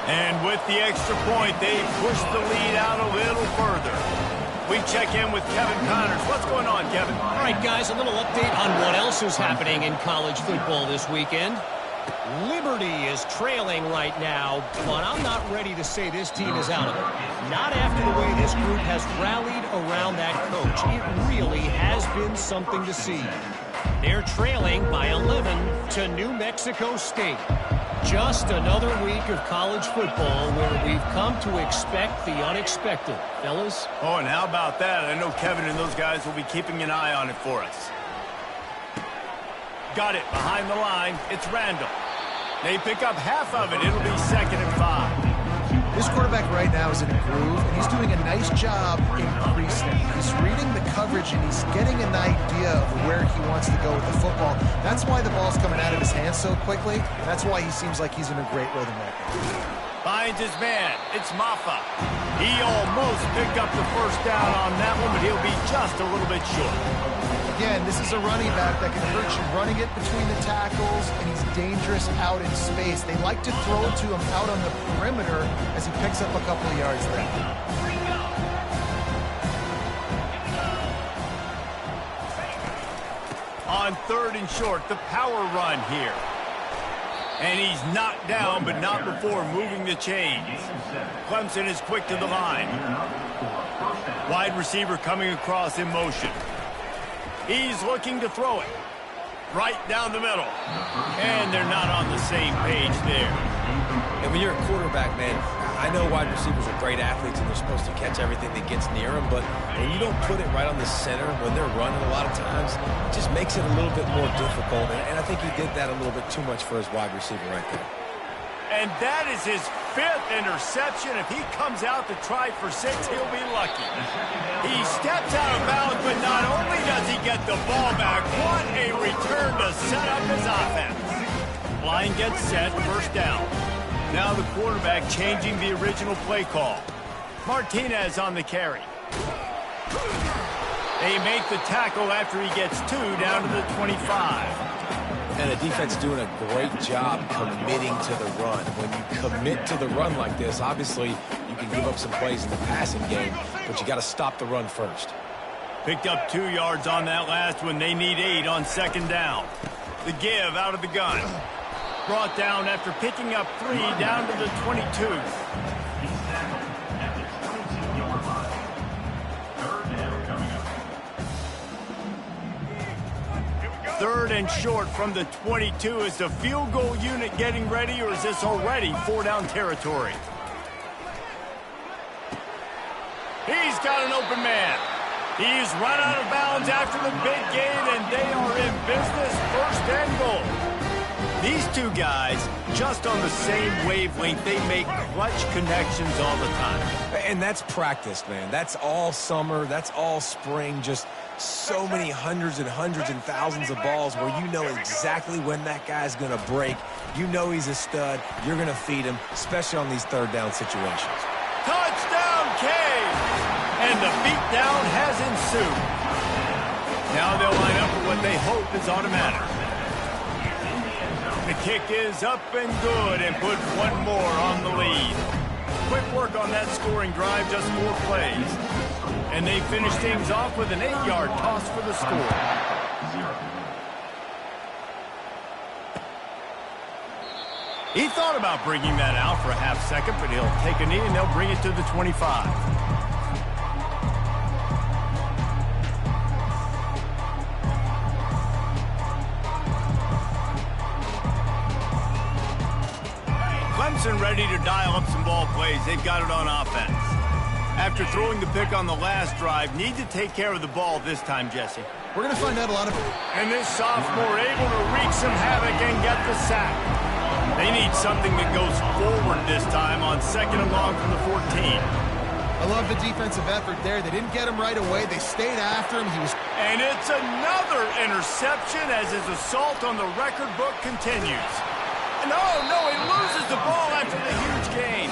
And with the extra point, they push the lead out a little further. We check in with Kevin Connors. What's going on, Kevin? All right, guys, a little update on what else is happening in college football this weekend. Liberty is trailing right now, but I'm not ready to say this team is out of it. Not after the way this group has rallied around that coach. It really has been something to see. They're trailing by 11 to New Mexico State. Just another week of college football where we've come to expect the unexpected. Fellas? Oh, and how about that? I know Kevin and those guys will be keeping an eye on it for us. Got it behind the line. It's Randall. They pick up half of it. It'll be 2nd and 5. This quarterback right now is in a groove, and he's doing a nice job increasing. He's reading the coverage, and he's getting an idea of where he wants to go with the football. That's why the ball's coming out of his hands so quickly. That's why he seems like he's in a great rhythm right now. Finds his man. It's Maffa. He almost picked up the first down on that one, but he'll be just a little bit short. Again, this is a running back that can hurt you running it between the tackles, and he's dangerous out in space. They like to throw to him out on the perimeter as he picks up a couple of yards there. On 3rd and short, the power run here. And he's knocked down, but not before moving the chains. Clemson is quick to the line. Wide receiver coming across in motion. He's looking to throw it right down the middle. And they're not on the same page there. And when you're a quarterback, man, I know wide receivers are great athletes and they're supposed to catch everything that gets near them, but when you don't put it right on the center when they're running a lot of times, it just makes it a little bit more difficult. And I think he did that a little bit too much for his wide receiver right there. And that is his 5th interception. If he comes out to try for 6, he'll be lucky. He steps out of bounds, but not only does he get the ball back, what a return to set up his offense. Line gets set, 1st down. Now the quarterback changing the original play call. Martinez on the carry. They make the tackle after he gets 2 down to the 25. And the defense doing a great job committing to the run. When you commit to the run like this, obviously you can give up some plays in the passing game, but you got to stop the run first. Picked up 2 yards on that last one. They need 8 on 2nd down. The give out of the gun. Brought down after picking up 3 down to the 22. 3rd and short from the 22. Is the field goal unit getting ready, or is this already 4-down territory? He's got an open man. He's run out of bounds after the big gain, and they are in business. 1st and goal. These two guys, just on the same wavelength, they make clutch connections all the time. And that's practice, man. That's all summer. That's all spring. Just so many hundreds and thousands of balls where you know exactly when that guy's going to break. You know he's a stud. You're going to feed him, especially on these 3rd down situations. Touchdown, Cade! And the beatdown has ensued. Now they'll line up for what they hope is automatic. The kick is up and good and puts 1 more on the lead. Quick work on that scoring drive, just 4 plays. And they finish things off with an 8-yard toss for the score. He thought about bringing that out for a half second, but he'll take a knee and they'll bring it to the 25. Clemson ready to dial up some ball plays. They've got it on offense. After throwing the pick on the last drive, need to take care of the ball this time, Jesse. We're going to find out a lot of it. And this sophomore able to wreak some havoc and get the sack. They need something that goes forward this time on 2nd and long from the 14. I love the defensive effort there. They didn't get him right away. They stayed after him. And it's another interception as his assault on the record book continues. No, he loses the ball after the huge gain.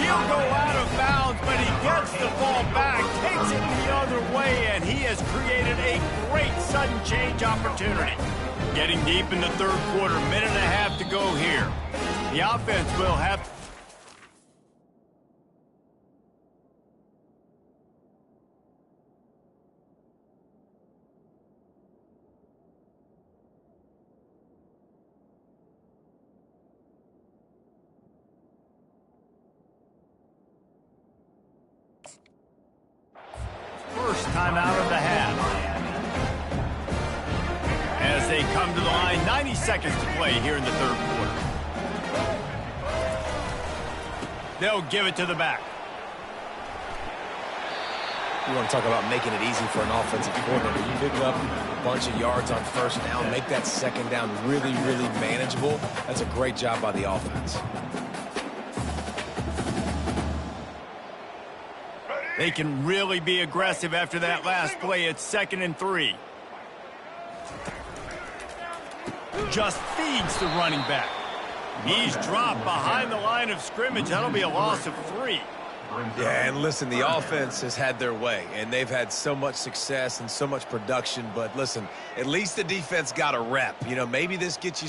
He'll go out of bounds, but he gets the ball back, takes it the other way, and he has created a great sudden change opportunity. Getting deep in the 3rd quarter, minute and a half to go here. The offense will have... 30 seconds to play here in the third quarter. They'll give it to the back. You want to talk about making it easy for an offensive coordinator. You pick up a bunch of yards on first down, make that second down really, really manageable. That's a great job by the offense. They can really be aggressive after that last play. It's 2nd and 3. Just feeds the running back. He's dropped behind the line of scrimmage. That'll be a loss of 3. Yeah, and listen, the offense has had their way, and they've had so much success and so much production. But listen, at least the defense got a rep. You know, maybe this gets you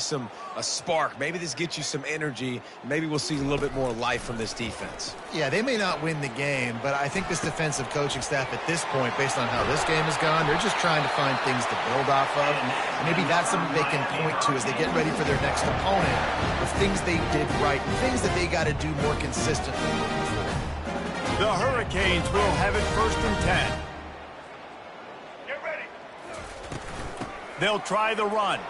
a spark. Maybe this gets you some energy. Maybe we'll see a little bit more life from this defense. Yeah, they may not win the game, but I think this defensive coaching staff at this point, based on how this game has gone, they're just trying to find things to build off of. And maybe that's something they can point to as they get ready for their next opponent of things they did right, things that they got to do more consistently moving forward. The Hurricanes will have it 1st and 10. Get ready. They'll try the run.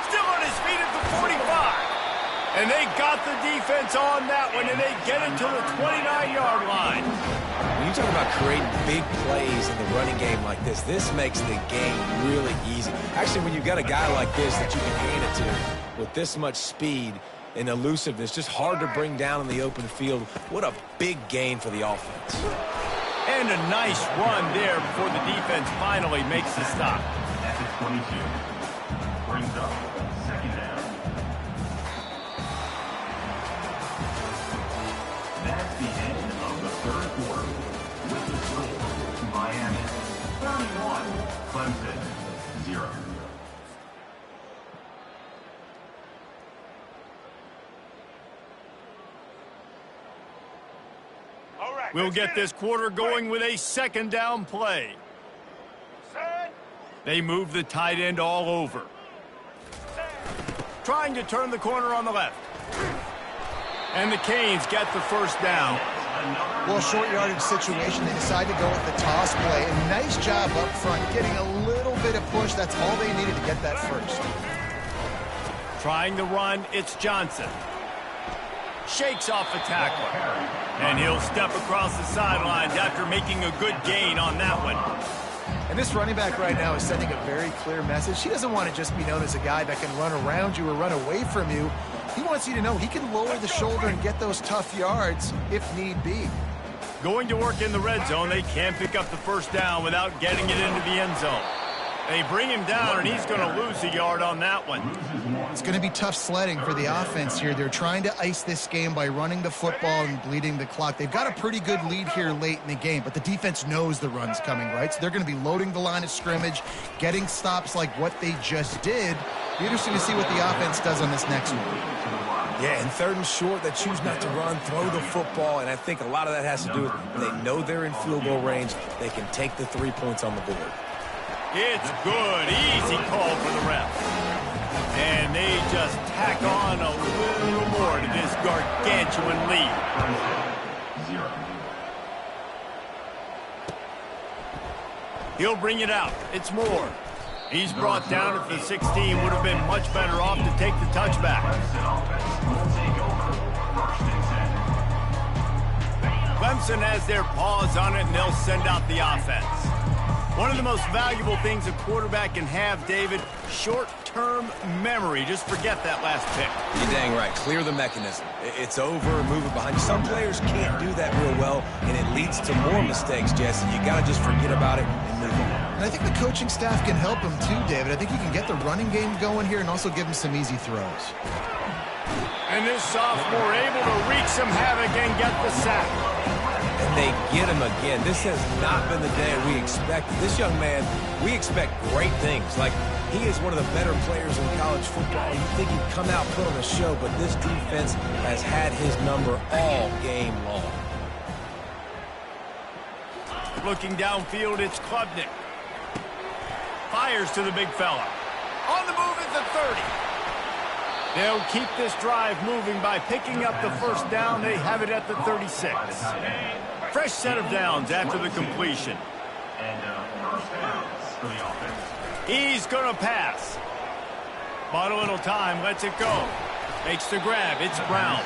Still on his feet at the 45. And they got the defense on that one, and they get it to the 29-yard line. When you talk about creating big plays in the running game like this makes the game really easy. Actually, when you've got a guy like this that you can hand it to with this much speed and elusiveness, just hard to bring down in the open field. What a big gain for the offense. And a nice run there before the defense finally makes the stop. That's a 22. Brings up 2nd down. That's the end of the third quarter. With the score, Miami 31, Clemson 0. We'll get this quarter going with a 2nd down play. They move the tight end all over. Trying to turn the corner on the left. And the Canes get the 1st down. Well, short yardage situation, they decide to go with the toss play. And nice job up front, getting a little bit of push. That's all they needed to get that first. Trying the run, it's Johnson. Shakes off the tackler. And he'll step across the sidelines after making a good gain on that one. And this running back right now is sending a very clear message. He doesn't want to just be known as a guy that can run around you or run away from you. He wants you to know he can lower the shoulder and get those tough yards if need be. Going to work in the red zone, they can pick up the 1st down without getting it into the end zone. They bring him down, and he's going to lose a yard on that one. It's going to be tough sledding for the offense here. They're trying to ice this game by running the football and bleeding the clock. They've got a pretty good lead here late in the game, but the defense knows the run's coming, right? So they're going to be loading the line of scrimmage, getting stops like what they just did. Be interesting to see what the offense does on this next one. Yeah, and 3rd and short, they choose not to run, throw the football, and I think a lot of that has to do with they know they're in field goal range. They can take the 3 points on the board. It's good. Easy call for the ref. And they just tack on a little more to this gargantuan lead. He'll bring it out. It's Moore. He's brought down at the 16. Would have been much better off to take the touchback. Clemson has their paws on it, and they'll send out the offense. One of the most valuable things a quarterback can have, David, short-term memory. Just forget that last pick. You're dang right. Clear the mechanism. It's over, move it behind you. Some players can't do that real well, and it leads to more mistakes, Jesse. You got to just forget about it and move on. And I think the coaching staff can help him too, David. I think he can get the running game going here and also give him some easy throws. And this sophomore able to wreak some havoc and get the sack. And they get him again. This has not been the day we expected. This young man, we expect great things. Like, he is one of the better players in college football. You think he'd come out, put on a show, but this defense has had his number all game long. Looking downfield, it's Klubnik. Fires to the big fella. On the move at the 30. They'll keep this drive moving by picking up the 1st down. They have it at the 36. Fresh set of downs after the completion. And 1st down for the offense. He's going to pass. Bought a little time, lets it go. Makes the grab, it's Brown.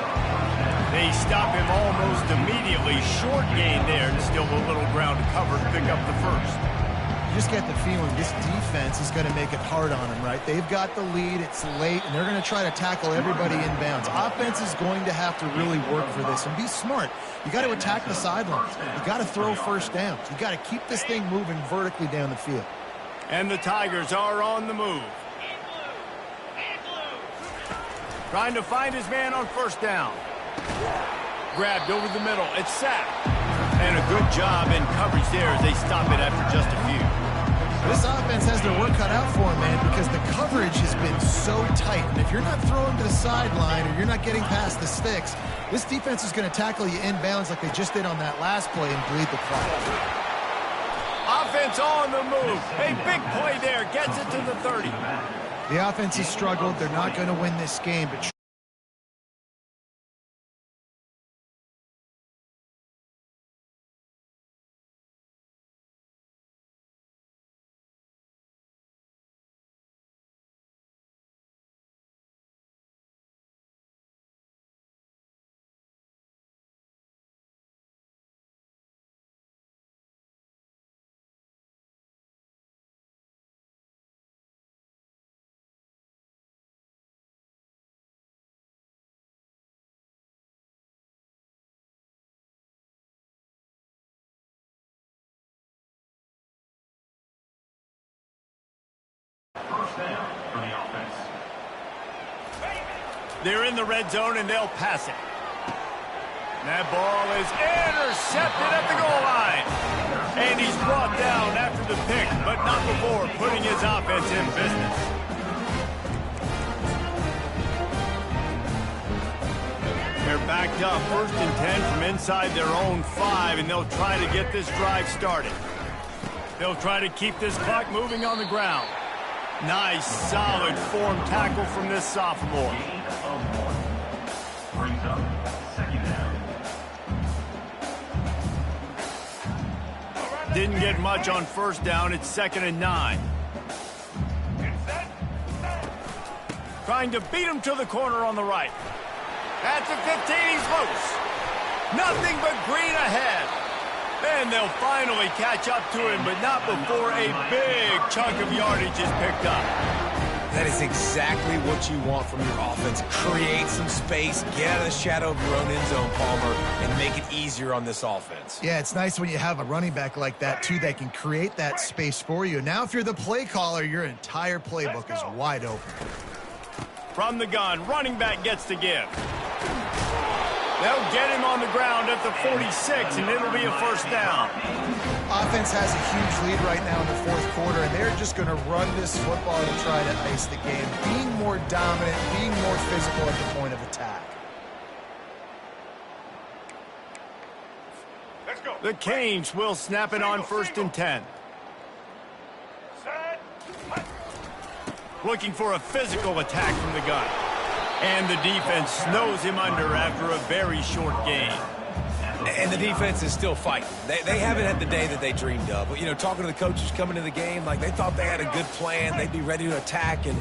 They stop him almost immediately. Short gain there, and still a little ground to cover to pick up the first. You just get the feeling this defense is going to make it hard on them, right? They've got the lead, it's late, and they're going to try to tackle everybody inbounds. Offense is going to have to really work for this and be smart. You got to attack the sidelines. You got to throw first downs. You got to keep this thing moving vertically down the field. And the Tigers are on the move. Trying to find his man on first down. Grabbed over the middle. It's sacked. And a good job in coverage there as they stop it after just a few. This offense has their work cut out for them, man, because the coverage has been so tight. And if you're not throwing to the sideline or you're not getting past the sticks, this defense is going to tackle you inbounds like they just did on that last play and bleed the clock. Offense on the move. A big play there. Gets it to the 30. The offense has struggled. They're not going to win this game, but First down for the offense. They're in the red zone, and they'll pass it. That ball is intercepted at the goal line. And he's brought down after the pick, but not before putting his offense in business. They're backed up, 1st and 10 from inside their own 5, and they'll try to get this drive started. They'll try to keep this clock moving on the ground. Nice, solid form tackle from this sophomore. Gain of 1. Brings up 2nd down. Didn't get much on first down. It's 2nd and 9. Trying to beat him to the corner on the right. At the 15, he's loose. Nothing but green ahead. And they'll finally catch up to him, but not before a big chunk of yardage is picked up. That is exactly what you want from your offense. Create some space, get out of the shadow of your own end zone, Palmer, and make it easier on this offense. yeah, it's nice when you have a running back like that, too, that can create that space for you. Now, if you're the play caller, your entire playbook is wide open. From the gun, running back gets the give. They'll get him on the ground at the 46, and it'll be a first down. Offense has a huge lead right now in the 4th quarter, and they're just going to run this football to try to ice the game, being more dominant, being more physical at the point of attack. The Canes will snap it on 1st and 10. Looking for a physical attack from the gun. And the defense snows him under after a very short gain. And the defense is still fighting. They haven't had the day that they dreamed of. But, you know, talking to the coaches coming to the game, like they thought they had a good plan. They'd be ready to attack and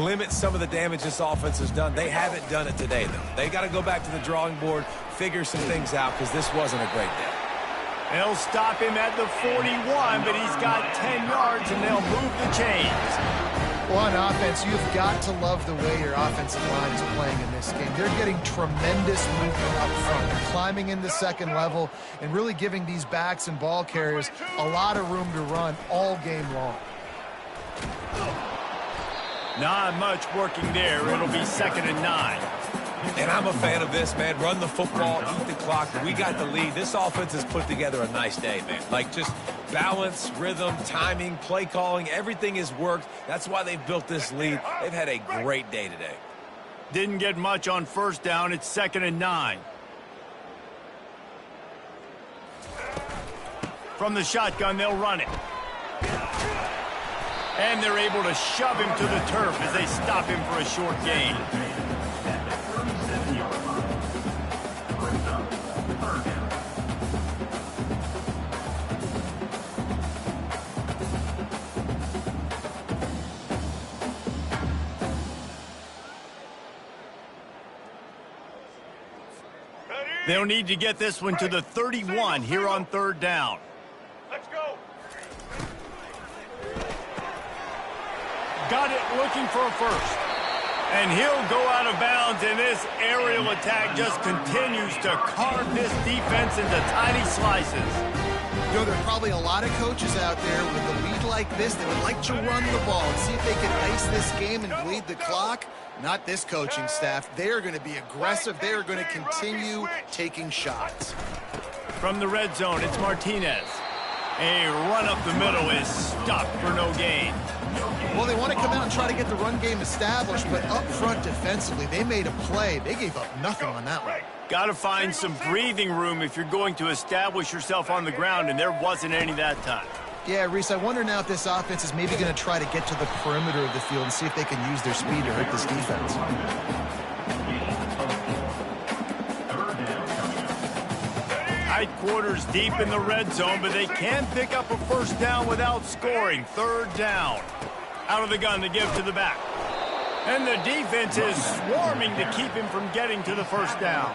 limit some of the damage this offense has done. They haven't done it today, though. They got to go back to the drawing board, figure some things out, because this wasn't a great day. They'll stop him at the 41, but he's got 10 yards, and they'll move the chains. Well, on offense, you've got to love the way your offensive line is playing in this game. They're getting tremendous movement up front. They're climbing into 2nd level and really giving these backs and ball carriers a lot of room to run all game long. Not much working there. It'll be 2nd and 9. And I'm a fan of this, man. Run the football, eat the clock. We got the lead. This offense has put together a nice day, man. Like, just balance, rhythm, timing, play calling, everything has worked. That's why they've built this lead. They've had a great day today. Didn't get much on first down. It's 2nd and 9. From the shotgun, they'll run it. And they're able to shove him to the turf as they stop him for a short gain. They'll need to get this one to the 31 here on 3rd down. Let's go. Got it, looking for a first. And he'll go out of bounds, and this aerial attack just continues to carve this defense into tiny slices. You know, there are probably a lot of coaches out there with a lead like this that would like to run the ball and see if they can ice this game and bleed the clock. Not this coaching staff. They are going to be aggressive. They are going to continue taking shots. From the red zone, it's Martinez. A run up the middle is stopped for no gain. Well, they want to come out and try to get the run game established, but up front defensively, they made a play. They gave up nothing on that one. Got to find some breathing room if you're going to establish yourself on the ground, and there wasn't any that time. Yeah, Reese, I wonder now if this offense is maybe going to try to get to the perimeter of the field and see if they can use their speed to hurt this defense. Tight quarters deep in the red zone, but they can pick up a first down without scoring. 3rd down. Out of the gun to give to the back. And the defense is swarming to keep him from getting to the first down.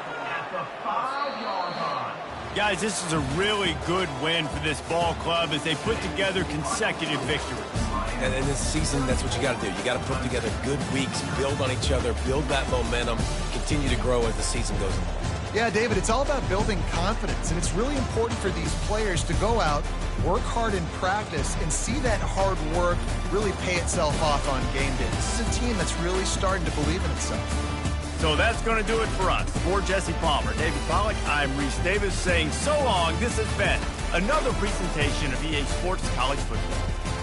Guys, this is a really good win for this ball club as they put together consecutive victories. And in this season, that's what you got to do. You got to put together good weeks, build on each other, build that momentum, continue to grow as the season goes on. Yeah, David, it's all about building confidence, and it's really important for these players to go out, work hard in practice, and see that hard work really pay itself off on game day. This is a team that's really starting to believe in itself. So that's going to do it for us. For Jesse Palmer, David Pollack, I'm Reese Davis saying so long. This has been another presentation of EA Sports College Football.